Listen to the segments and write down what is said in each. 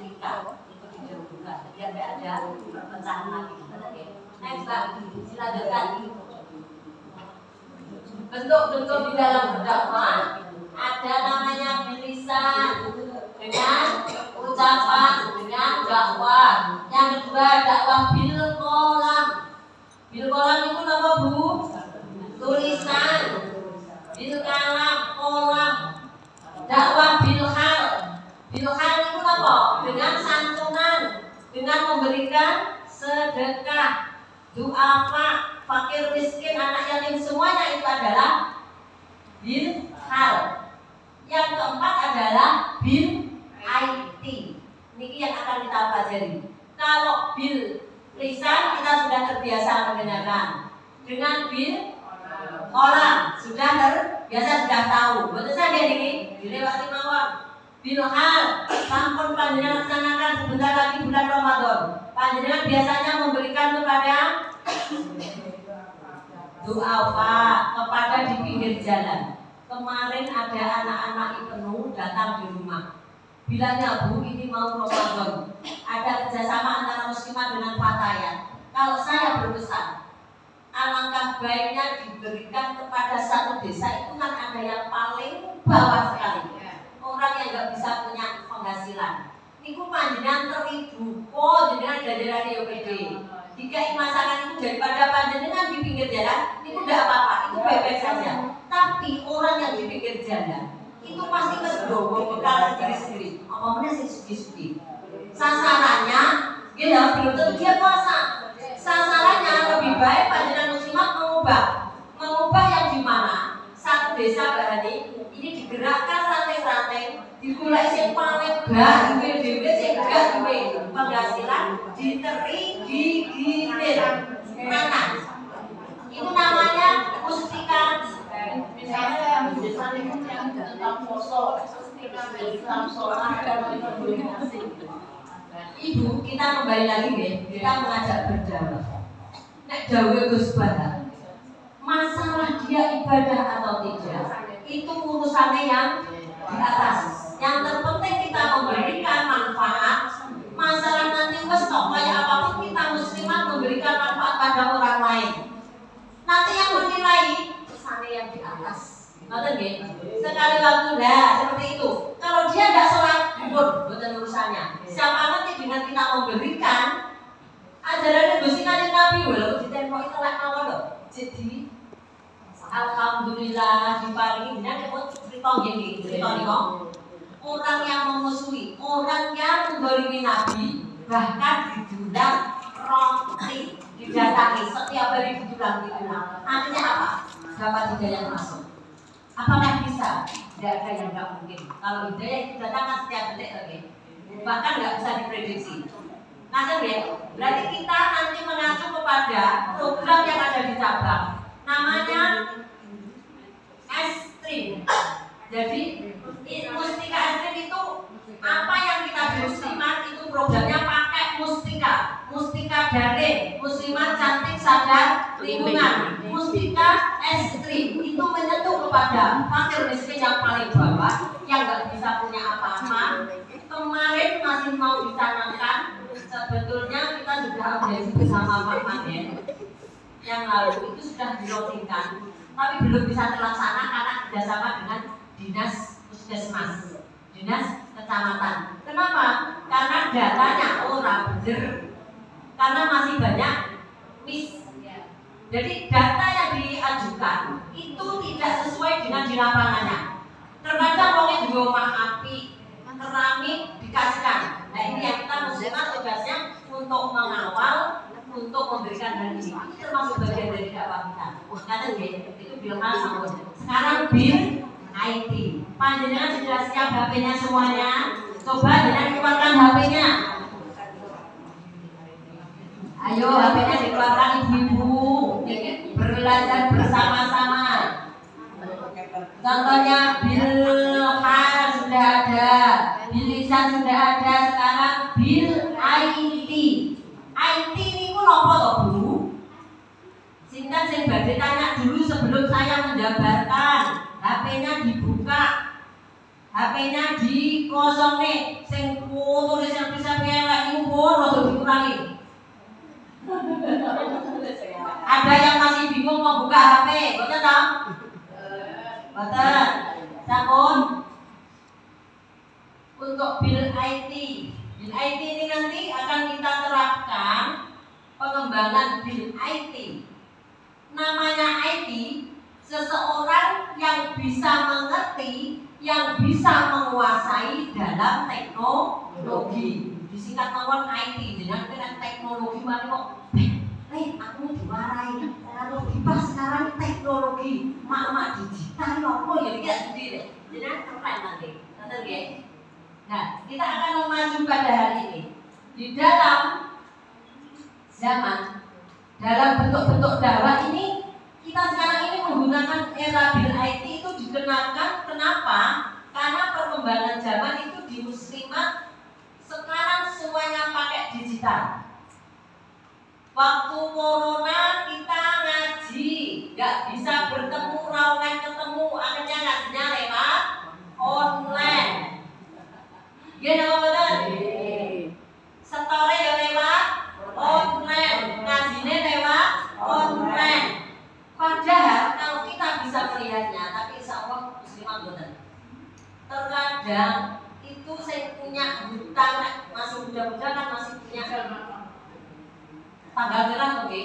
sertifikat itu dibuka, biar tidak ada perpecahan lagi. Next Pak, silakan. Bentuk-bentuk di dalam berdakwah ada namanya bilisan dengan ucapan dengan dakwah. Yang kedua dakwah bil kolam. Bil kolam itu apa Bu? Tulisan. Bil kalam kolam. Dakwah bil hal. Bil hal itu apa? Dengan santunan, dengan memberikan sedekah, duafa, fakir miskin, anak yatim, semuanya itu adalah bil hal. Yang keempat adalah bil IT. Ini yang akan kita pelajari. Kalau bil lisan kita sudah terbiasa mendengarkan. Dengan bil kolam sudah terbiasa, sudah tahu. Betul saja ini dilewati mawon. Bil hal sampun panjenengan laksanakan sebentar lagi bulan Ramadan. Panjenengan biasanya memberikan kepada doa Pak kepada di pinggir jalan. Kemarin ada anak-anak IPNU datang di rumah. Bilangnya Bu, ini mau Ramadan. Ada kerjasama antara muslimah dengan Fatayat. Kalau saya berpesan, alangkah baiknya diberikan kepada satu desa itu kan ada yang paling bawah sekali. Orang yang nggak bisa punya penghasilan. Niku panjenengan teribu, jenengan jajaran YPD. Jika masakan itu daripada panjenengan di pinggir jalan, itu tidak apa-apa, itu baik-baik saja. Tapi orang yang di pinggir jalan itu pasti kesedowo bekal sendiri-sendiri. Apa sih sugi-sugi? Sasarannya, dia belum tentu dia puasa. Sasarannya lebih baik panjenengan muslimat mengubah yang di mana satu desa berani ini digerakkan rantai-rantai, digulai yang paling gak, duwe sing gak duwe penghasilan, diteri, digilir, mana? Itu namanya mustika. Misalnya yang desa itu yang tentang poso, mustika Islam, sholat dan komunikasi. Ibu, kita kembali lagi ya, kita mengajak berdakwah. Nek dawuh Gus Bahat, masalah dia ibadah atau tidak, itu urusannya yang di atas. Yang terpenting kita memberikan manfaat. Masalah nanti wes kok kayak apapun kita muslimah memberikan manfaat pada orang lain. Nanti yang menilai urusannya yang di atas. Ngerti nggih? Sekali waktu dah seperti itu. Kalau dia tidak sholat, bukan urusannya. Siapa nanti dengan kita memberikan ajaran Gusti Kanjeng Nabi lho ditembok itu lek mawon lho. Jadi alhamdulillah diparingi jenengan kok cerita nggih cerita niku. Orang yang memusuhi, orang yang menggolimi Nabi bahkan didulang roti, didatangi setiap hari didulang. Artinya apa? Dapat hidayah masuk. Apakah bisa? Tidak ada yang tidak mungkin. Kalau hidayah itu datangkan setiap detik lagi, bahkan nggak bisa diprediksi. Nanti ya, berarti kita nanti mengacu kepada program yang ada di cabang, namanya Estrim. Jadi mustika Estrim itu apa yang kita di muslimat itu programnya pakai mustika daring, muslimat cantik sadar lingkungan. Mustika Estrim itu menyentuh kepada fakir miskin yang paling bawah yang nggak bisa punya apa-apa. Kemarin masih mau dicanangkan, sebetulnya kita sudah audiensi bersama Pak Maden yang lalu itu sudah dilotingkan, tapi belum bisa terlaksana karena kerjasama dengan dinas puskesmas, dinas kecamatan. Kenapa? Karena datanya orang bener, karena masih banyak miss. Jadi data yang diajukan itu tidak sesuai dengan di lapangannya. Terkadang orangnya di rumah api, keramik dikasihkan. Nah ini yang kita muslimah tugasnya untuk mengawal, untuk memberikan hal ini. Ini termasuk bagian dari dakwah kita. Karena itu bilhal sama. Sekarang bil IT. Panjenengan sudah siap HP-nya semuanya? Coba jangan keluarkan HP-nya. Ayo HP-nya dikeluarkan ibu-ibu. Belajar bersama-sama. Contohnya bilhal sudah ada, bilisan sudah ada, sekarang bil IT. IT ini pun apa toh Bu? Singkat saya badhe tanya dulu sebelum saya menjabarkan. HP-nya dibuka, HP-nya dikosong nih, sing tulis yang ulangi. Ada yang masih bingung mau buka HP, betul tak? Betul. Sampun. Untuk bill IT ini nanti akan kita terapkan pengembangan bill IT. Namanya IT, seseorang yang bisa mengerti, yang bisa menguasai dalam teknologi. Disingkat mawon IT, dengan teknologi mana kok? Aku diwarai. Kalau kita sekarang teknologi, mak digital apa ya kita sendiri. Jadi keren nanti, betul ya? Nah, kita akan memacu pada hari ini di dalam zaman, dalam bentuk-bentuk dakwah ini. Kita sekarang ini menggunakan era bil IT itu dikenakan. Kenapa? Karena perkembangan zaman itu di muslimat sekarang semuanya pakai digital. Waktu corona kita ngaji, nggak bisa bertemu, online ketemu, akhirnya ngajinya lewat online. Gini betul? Story ya lewat online, ngajinya lewat online. Padahal kalau kita bisa melihatnya, tapi insya Allah muslimah betul. Terkadang itu saya punya hutang, masih muda-muda kan masih punya tanggal merah oke.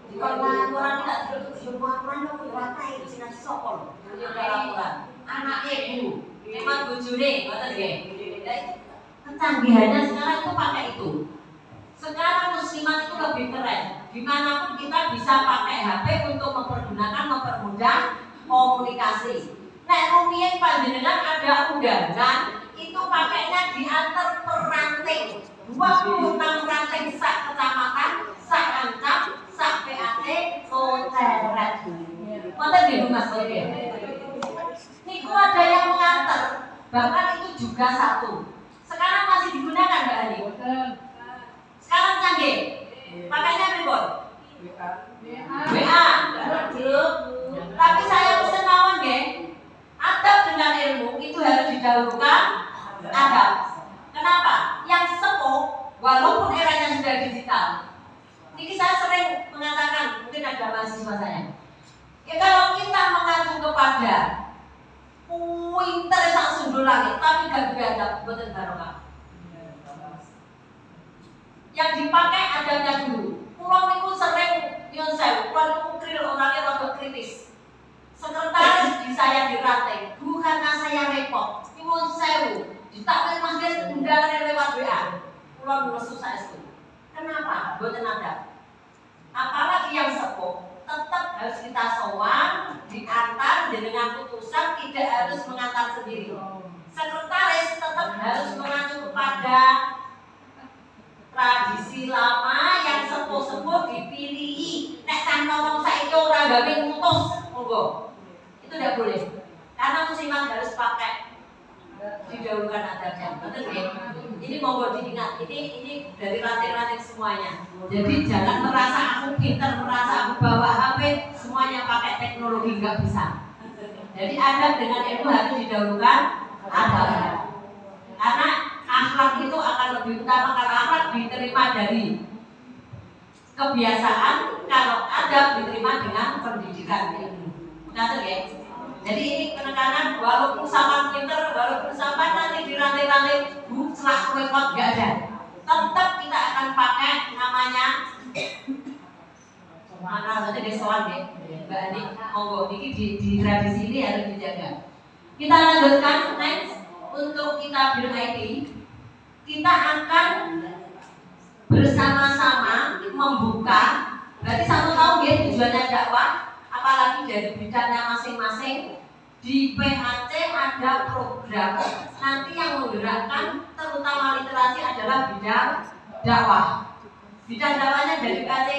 Kalau laporan tidak terus laporan aku ratai di sini sokol. Ada laporan. Anak ibu, memang bujune, betul ya? Kecanggihannya sekarang itu pakai itu. Sekarang muslimat itu lebih keren. Dimanapun kita bisa pakai HP untuk mempermudah komunikasi. Nek rumiyin panjenengan ada undangan, itu pakainya diantar per ranting. 26 ranting sak kecamatan, sak ancam, sak PAT, koteret. Mata di rumah saya. Niku ada yang mengantar, bahkan itu juga satu. Sekarang masih digunakan Mbak Ani. Sekarang canggih. Pakainya pripun? WA. Tapi saya pesen mawon nggih. Adab dengan ilmu itu harus didahulukan adab. Kenapa? Yang sepuh walaupun eranya sudah digital. Ini saya sering mengatakan, mungkin ada mahasiswa saya. Ya kalau kita mengacu kepada pinter sak sundul langit tapi gak beradab, boten barokah. Yang dipakai adabnya dulu. Pulau niku sering nyon sewu, kalau kril orangnya rada kritis. Sekretaris di saya dirantai, bukan saya repot. Nyuwun sewu, ditakmir masjid undangan lewat WA. Pulau nusu saya itu. Kenapa? Boten adab. Apalagi yang sepuh, tetap harus kita sowan, diantar dengan putusan, tidak harus mengantar sendiri. Sekretaris tetap harus mengacu kepada tradisi lama yang sepuh-sepuh dipilih. Nek cantong saiki ora gawe ngutus, monggo. Itu tidak boleh. Karena muslimat harus pakai didahulukan adabnya. Betul ya? Ini monggo diingat. Ini dari ranting-ranting semuanya. Jadi jangan merasa aku pintar, merasa aku bawa HP, semuanya pakai teknologi, nggak bisa. Jadi adab dengan ilmu harus didahulukan adabnya. Karena akhlak itu akan lebih utama. Kalau akhlak diterima dari kebiasaan, kalau adab diterima dengan pendidikan ilmu. Betul ya? Jadi ini penekanan walaupun sama pinter, walaupun sama nanti dirantai-rantai selak repot nggak ada. Tetap kita akan pakai namanya mana nanti desoan deh, Mbak Ani. Monggo, ini di tradisi ini harus dijaga. Kita lanjutkan next untuk kita bil IT. Kita akan bersama-sama membuka. Berarti satu tahun ya tujuannya dakwah. Apalagi dari bidangnya masing-masing. Di PHC ada program nanti yang menggerakkan terutama literasi adalah bidang dakwah. Bidang dakwahnya dari PHC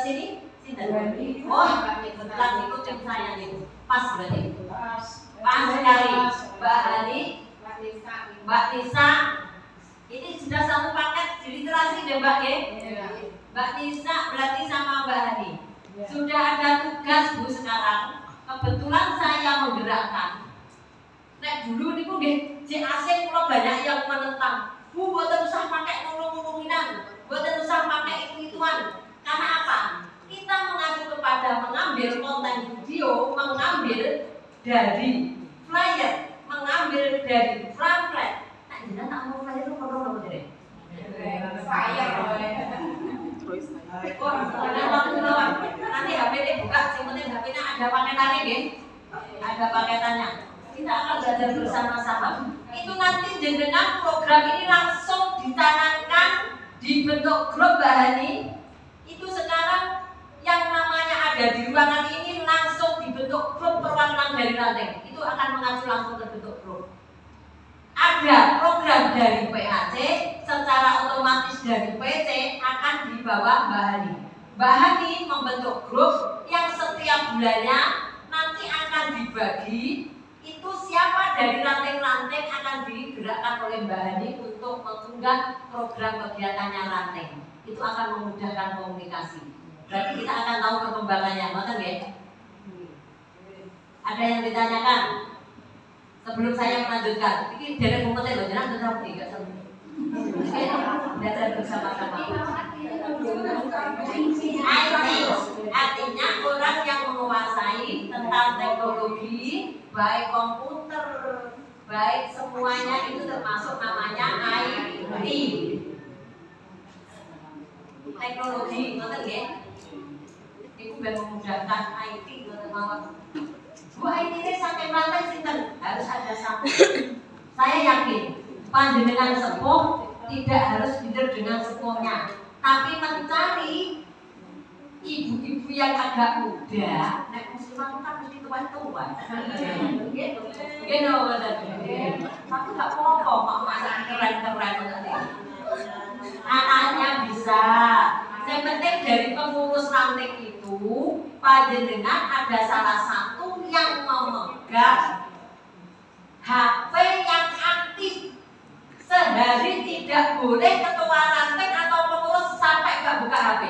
sini. Oh, kebetulan itu tim saya nih. Pas berarti. Pas sekali. Mbak Hani, Mbak Nisa. Ini sudah satu paket di literasi deh Mbak ya. Mbak Nisa berarti sama Mbak Hani. Sudah ada tugas Bu sekarang. Kebetulan saya menggerakkan. Nek dulu niku nggih cek asing kula banyak yang menentang. Bu mboten usah pakai nulung-nulunginan. dari flyer, mengambil dari pamflet. Nah, jenengan tak mau flyer itu perlu apa jadi? Flyer. Nanti HP ini buka, yang penting HP-nya ada paketannya, deh. Ada paketannya. Kita akan belajar bersama-sama. Itu nanti jenengan program ini langsung ditanamkan di bentuk grup bahani. Itu sekarang yang namanya ada di ruangan ini langsung dibentuk grup perwakilan dari ranting. Itu akan mengacu langsung ke bentuk grup. Ada program dari PAC, secara otomatis dari PC akan dibawa bahani. Bahani membentuk grup yang setiap bulannya nanti akan dibagi. Itu siapa dari ranting-ranting akan digerakkan oleh bahani untuk mengunggah program kegiatannya ranting. Itu akan memudahkan komunikasi. Berarti kita akan tahu perkembangannya, betul ya? Ada yang ditanyakan? Sebelum saya melanjutkan, ini dari kompeten loh, jangan tetap tidak semua. Belajar bersama-sama. Artinya orang yang menguasai tentang teknologi, baik komputer, baik semuanya itu termasuk namanya IT. Teknologi, betul ya? Itu biar memudahkan IT, betul. Bu IT ini sampai rantai sinten harus ada satu. Saya yakin panjenengan sepuh tidak harus tidur dengan sepuhnya, tapi mencari ibu-ibu yang agak muda. Nek muslimah kan mesti tua-tua. Gitu, tapi nggak apa-apa, mak masak keren-keren. Anaknya bisa. Yang penting dari pengurus ranting itu, panjenengan ada salah satu yang memegang HP yang aktif. Sehari tidak boleh ketua ranting atau pengurus sampai nggak buka HP.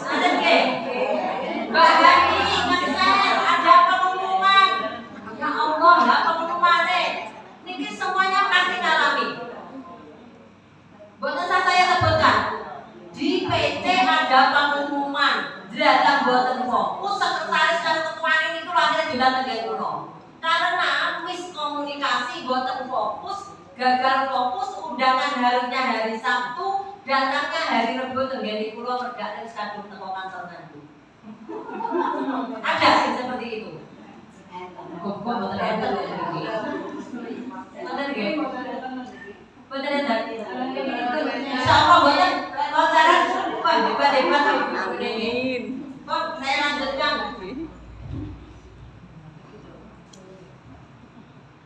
Ada nggih? Mbak Hani nge-share ada pengumuman. Ya Allah, lah pengumumannya. Niki semuanya pasti ngalami. Boten saya sebutkan. Di PC ada pengumuman, data buatan fokus, sekretaris dan ketua ini itu akhirnya dilatih dulu. Karena miskomunikasi buatan fokus, gagal fokus, undangan harinya hari Sabtu, datangnya hari Rebo tenggeni pulau mergakan sekadung teko kantor nanti. Ada sih seperti itu. Kok betul betul ini. Betul nggih? Betul tadi. Insyaallah banyak pelajaran hebat-hebat ibu ini. Kok saya lanjutkan.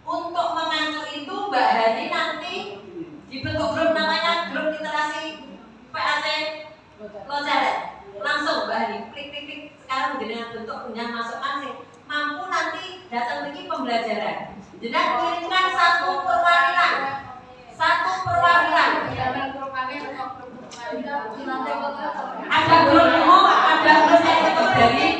Untuk mengacu itu Mbak Hani nanti dibentuk grup namanya grup literasi PAC Locaret. Langsung Mbak Hani klik sekarang dengan bentuk yang masukkan sih mampu nanti datang lagi pembelajaran. Jadi kirimkan satu perwakilan. Ada grup umum, ada grup dari